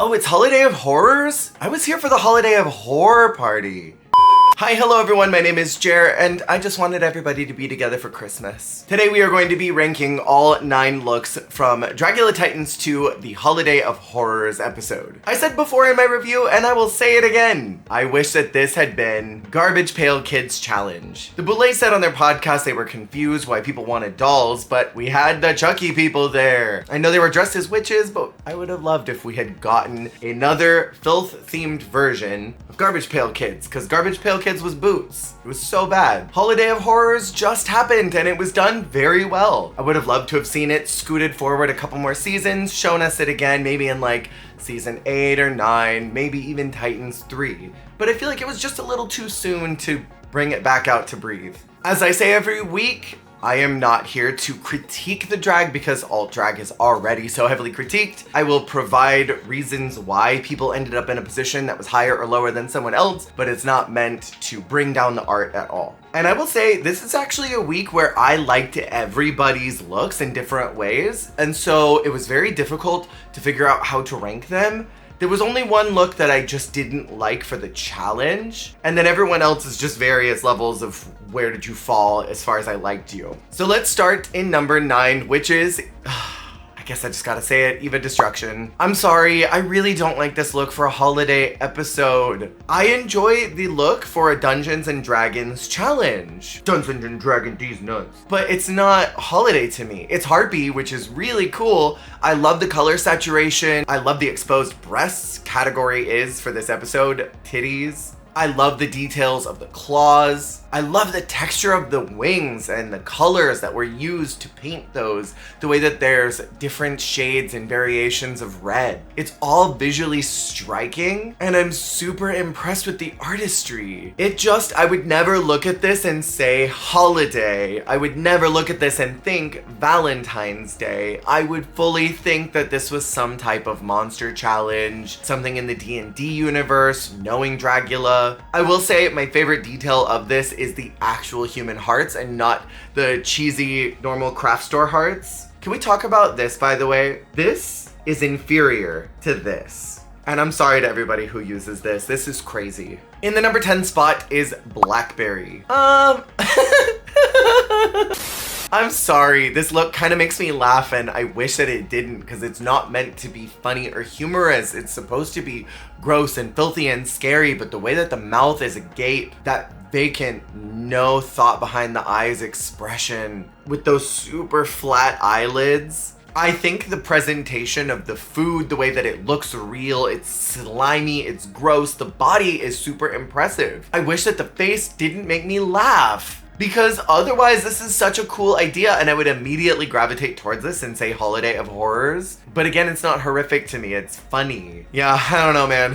Oh, it's Holiday of Horrors? I was here for the Holiday of Horror party. Hi, hello everyone, my name is Jer, and I just wanted everybody to be together for Christmas. Today we are going to be ranking all 9 looks from Dragula Titans 2, the Holiday of Horrors episode. I said before in my review, and I will say it again, I wish that this had been Garbage Pail Kids Challenge. The Boulets said on their podcast they were confused why people wanted dolls, but we had the Chucky people there. I know they were dressed as witches, but I would have loved if we had gotten another filth-themed version of Garbage Pail Kids, because Garbage Pail Kids was Boots. It was so bad. Holiday of Horrors just happened and it was done very well. I would have loved to have seen it scooted forward a couple more seasons, shown us it again, maybe in like season 8 or 9, maybe even Titans 3. But I feel like it was just a little too soon to bring it back out to breathe. As I say every week, I am not here to critique the drag because alt drag is already so heavily critiqued. I will provide reasons why people ended up in a position that was higher or lower than someone else, but it's not meant to bring down the art at all. And I will say, this is actually a week where I liked everybody's looks in different ways, and so it was very difficult to figure out how to rank them. There was only one look that I just didn't like for the challenge, and then everyone else is just various levels of where did you fall as far as I liked you. So let's start in number 9, which is, I guess I just gotta say it, Eva Destruction. I'm sorry, I really don't like this look for a holiday episode. I enjoy the look for a Dungeons and Dragons challenge. Dungeons and Dragons, these nuts. But it's not holiday to me. It's Harpy, which is really cool. I love the color saturation. I love the exposed breasts category is for this episode, titties. I love the details of the claws. I love the texture of the wings and the colors that were used to paint those. The way that there's different shades and variations of red. It's all visually striking and I'm super impressed with the artistry. I would never look at this and say holiday. I would never look at this and think Valentine's Day. I would fully think that this was some type of monster challenge, something in the D&D universe, knowing Dragula. I will say my favorite detail of this is the actual human hearts and not the cheesy normal craft store hearts. Can we talk about this, by the way? This is inferior to this. And I'm sorry to everybody who uses this. This is crazy. In the number 10 spot is Blackberry. I'm sorry, this look kind of makes me laugh and I wish that it didn't because it's not meant to be funny or humorous. It's supposed to be gross and filthy and scary, but the way that the mouth is agape, that vacant, no thought behind the eyes expression with those super flat eyelids. I think the presentation of the food, the way that it looks real, it's slimy, it's gross, the body is super impressive. I wish that the face didn't make me laugh. Because otherwise this is such a cool idea and I would immediately gravitate towards this and say Holiday of Horrors. But again, it's not horrific to me, it's funny. Yeah, I don't know, man.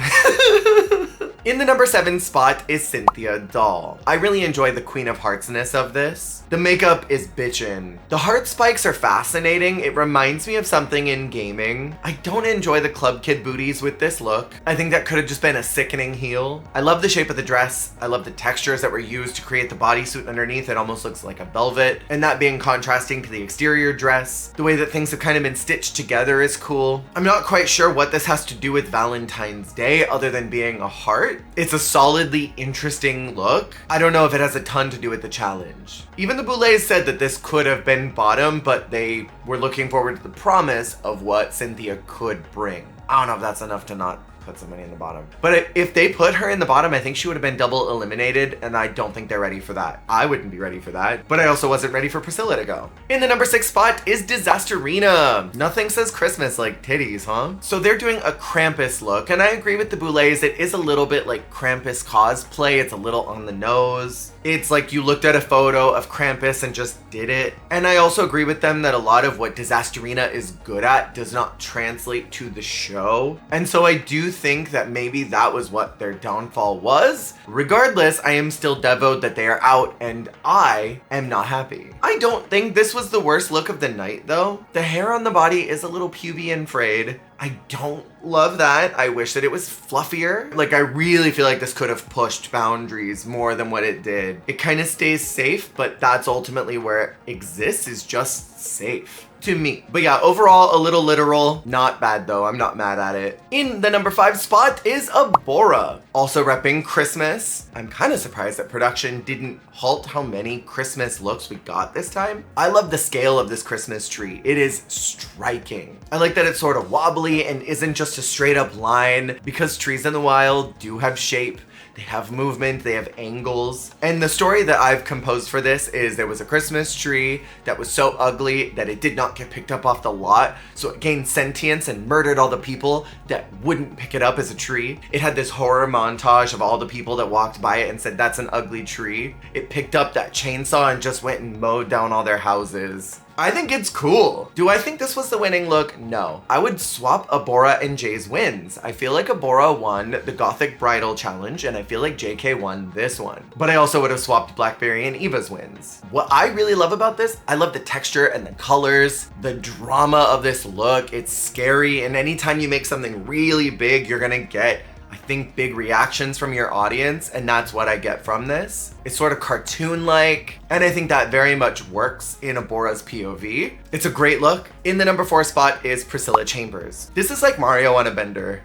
In the number 7 spot is Cynthia doll. I really enjoy the Queen of Hearts-ness of this. The makeup is bitchin'. The heart spikes are fascinating. It reminds me of something in gaming. I don't enjoy the club kid booties with this look. I think that could have just been a sickening heel. I love the shape of the dress. I love the textures that were used to create the bodysuit underneath. It almost looks like a velvet. And that being contrasting to the exterior dress. The way that things have kind of been stitched together is cool. I'm not quite sure what this has to do with Valentine's Day other than being a heart. It's a solidly interesting look. I don't know if it has a ton to do with the challenge. Even the Boulets said that this could have been bottom, but they were looking forward to the promise of what Cynthia could bring. I don't know if that's enough to not put somebody in the bottom. But if they put her in the bottom, I think she would have been double eliminated, and I don't think they're ready for that. I wouldn't be ready for that, but I also wasn't ready for Priscilla to go. In the number 6 spot is Disasterina. Nothing says Christmas like titties, huh? So they're doing a Krampus look, and I agree with the Boulets. It is a little bit like Krampus cosplay. It's a little on the nose. It's like you looked at a photo of Krampus and just did it. And I also agree with them that a lot of what Disasterina is good at does not translate to the show. And so I do think that maybe that was what their downfall was. Regardless, I am still devoed that they are out and I am not happy. I don't think this was the worst look of the night though. The hair on the body is a little pubian frayed. I don't Love that. I wish that it was fluffier. Like, I really feel like this could have pushed boundaries more than what it did. It kind of stays safe, but that's ultimately where it exists, is just safe. To me. But yeah, overall, a little literal. Not bad though, I'm not mad at it. In the number 5 spot is Abora. Also repping Christmas. I'm kind of surprised that production didn't halt how many Christmas looks we got this time. I love the scale of this Christmas tree. It is striking. I like that it's sort of wobbly and isn't just a straight up line, because trees in the wild do have shape. They have movement, they have angles. And the story that I've composed for this is there was a Christmas tree that was so ugly that it did not get picked up off the lot. So it gained sentience and murdered all the people that wouldn't pick it up as a tree. It had this horror montage of all the people that walked by it and said, that's an ugly tree. It picked up that chainsaw and just went and mowed down all their houses. I think it's cool. Do I think this was the winning look? No. I would swap Abora and Jay's wins. I feel like Abora won the Gothic Bridal Challenge, and I feel like JK won this one. But I also would have swapped Blackberry and Eva's wins. What I really love about this, I love the texture and the colors, the drama of this look. It's scary, and anytime you make something really big, you're gonna get, I think, big reactions from your audience, and that's what I get from this. It's sort of cartoon-like, and I think that very much works in Abora's POV. It's a great look. In the number 4 spot is Priscilla Chambers. This is like Mario on a bender.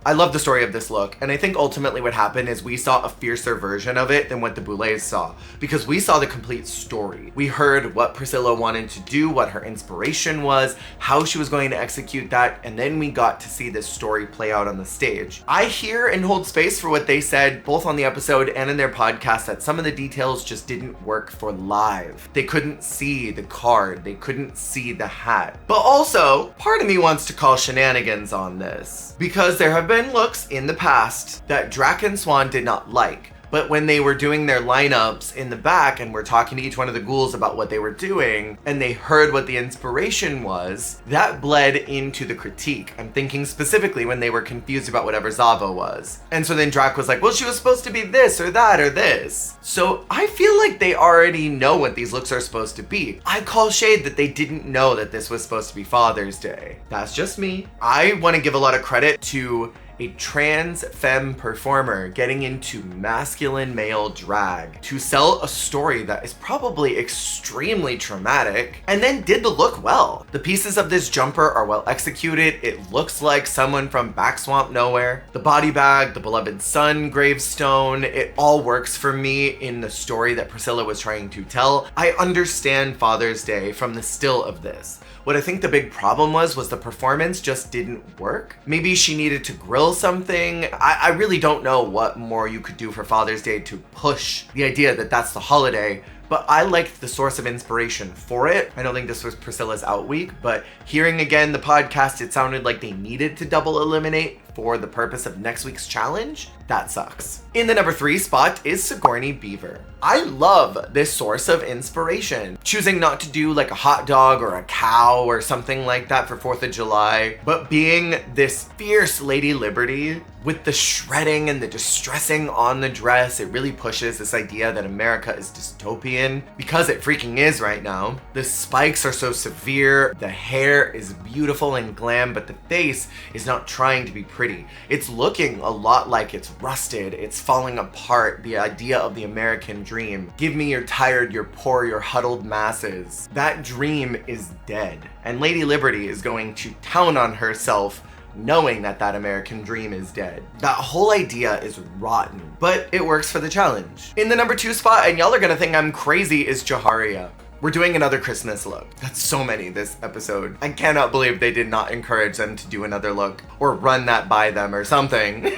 I love the story of this look, and I think ultimately what happened is we saw a fiercer version of it than what the Boulets saw, because we saw the complete story. We heard what Priscilla wanted to do, what her inspiration was, how she was going to execute that, and then we got to see this story play out on the stage. I hear and hold space for what they said, both on the episode and in their podcast, that some of the details just didn't work for live. They couldn't see the card, they couldn't see the hat. But also, part of me wants to call shenanigans on this, because there have been looks in the past that Drac and Swan did not like. But when they were doing their lineups in the back and were talking to each one of the ghouls about what they were doing, and they heard what the inspiration was, that bled into the critique. I'm thinking specifically when they were confused about whatever Zava was. And so then Drac was like, well, she was supposed to be this or that or this. So I feel like they already know what these looks are supposed to be. I call shade that they didn't know that this was supposed to be Father's Day. That's just me. I want to give a lot of credit to a trans femme performer getting into masculine male drag to sell a story that is probably extremely traumatic, and then did the look well. The pieces of this jumper are well executed. It looks like someone from Back Swamp Nowhere. The body bag, the beloved son gravestone, it all works for me in the story that Priscilla was trying to tell. I understand Father's Day from the still of this. What I think the big problem was the performance just didn't work. Maybe she needed to grill something. I really don't know what more you could do for Father's Day to push the idea that that's the holiday, but I liked the source of inspiration for it. I don't think this was Priscilla's out week, but hearing again the podcast, it sounded like they needed to double eliminate for the purpose of next week's challenge. That sucks. In the number 3 spot is Sigourney Beaver. I love this source of inspiration. Choosing not to do like a hot dog or a cow or something like that for 4th of July, but being this fierce Lady Liberty with the shredding and the distressing on the dress. It really pushes this idea that America is dystopian, because it freaking is right now. The spikes are so severe, the hair is beautiful and glam, but the face is not trying to be pretty. It's looking a lot like it's rusted, it's falling apart. The idea of the American dream. Give me your tired, your poor, your huddled masses. That dream is dead. And Lady Liberty is going to town on herself knowing that that American dream is dead. That whole idea is rotten, but it works for the challenge. In the number 2 spot, and y'all are gonna think I'm crazy, is Jiharia. We're doing another Christmas look. That's so many this episode. I cannot believe they did not encourage them to do another look or run that by them or something.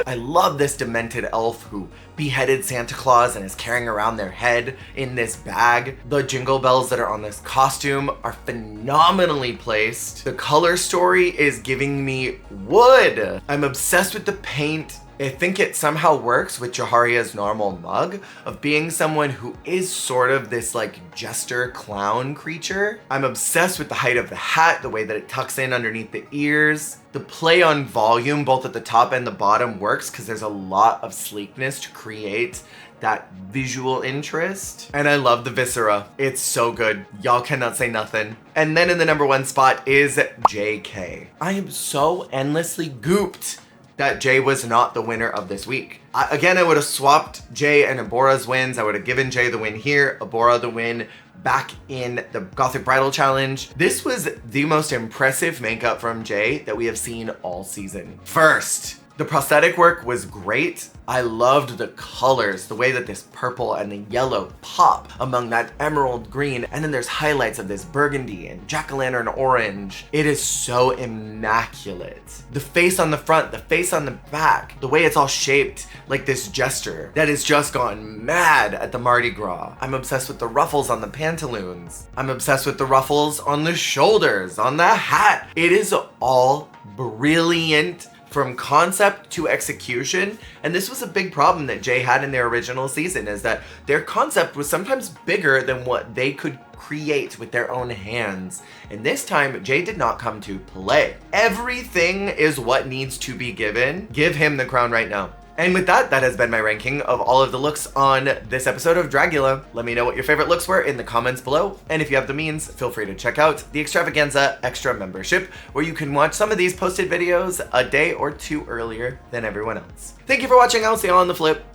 I love this demented elf who beheaded Santa Claus and is carrying around their head in this bag. The jingle bells that are on this costume are phenomenally placed. The color story is giving me wood. I'm obsessed with the paint. I think it somehow works with Jiharia's normal mug of being someone who is sort of this like jester clown creature. I'm obsessed with the height of the hat, the way that it tucks in underneath the ears. The The play on volume, both at the top and the bottom, works because there's a lot of sleekness to create that visual interest. And I love the viscera. It's so good. Y'all cannot say nothing. And then in the number 1 spot is JK. I am so endlessly gooped that Jay was not the winner of this week. Again, I would have swapped Jay and Abora's wins. I would have given Jay the win here, Abora the win back in the Gothic Bridal Challenge. This was the most impressive makeup from Jay that we have seen all season. First, the prosthetic work was great. I loved the colors, the way that this purple and the yellow pop among that emerald green, and then there's highlights of this burgundy and jack-o'-lantern orange. It is so immaculate. The face on the front, the face on the back, the way it's all shaped like this gesture that has just gone mad at the Mardi Gras. I'm obsessed with the ruffles on the pantaloons. I'm obsessed with the ruffles on the shoulders, on the hat. It is all brilliant from concept to execution. And this was a big problem that Jay had in their original season, is that their concept was sometimes bigger than what they could create with their own hands. And this time, Jay did not come to play. Everything is what needs to be given. Give him the crown right now. And with that, that has been my ranking of all of the looks on this episode of Dragula. Let me know what your favorite looks were in the comments below. And if you have the means, feel free to check out the Extravaganza Extra membership, where you can watch some of these posted videos a day or 2 earlier than everyone else. Thank you for watching. I'll see you on the flip.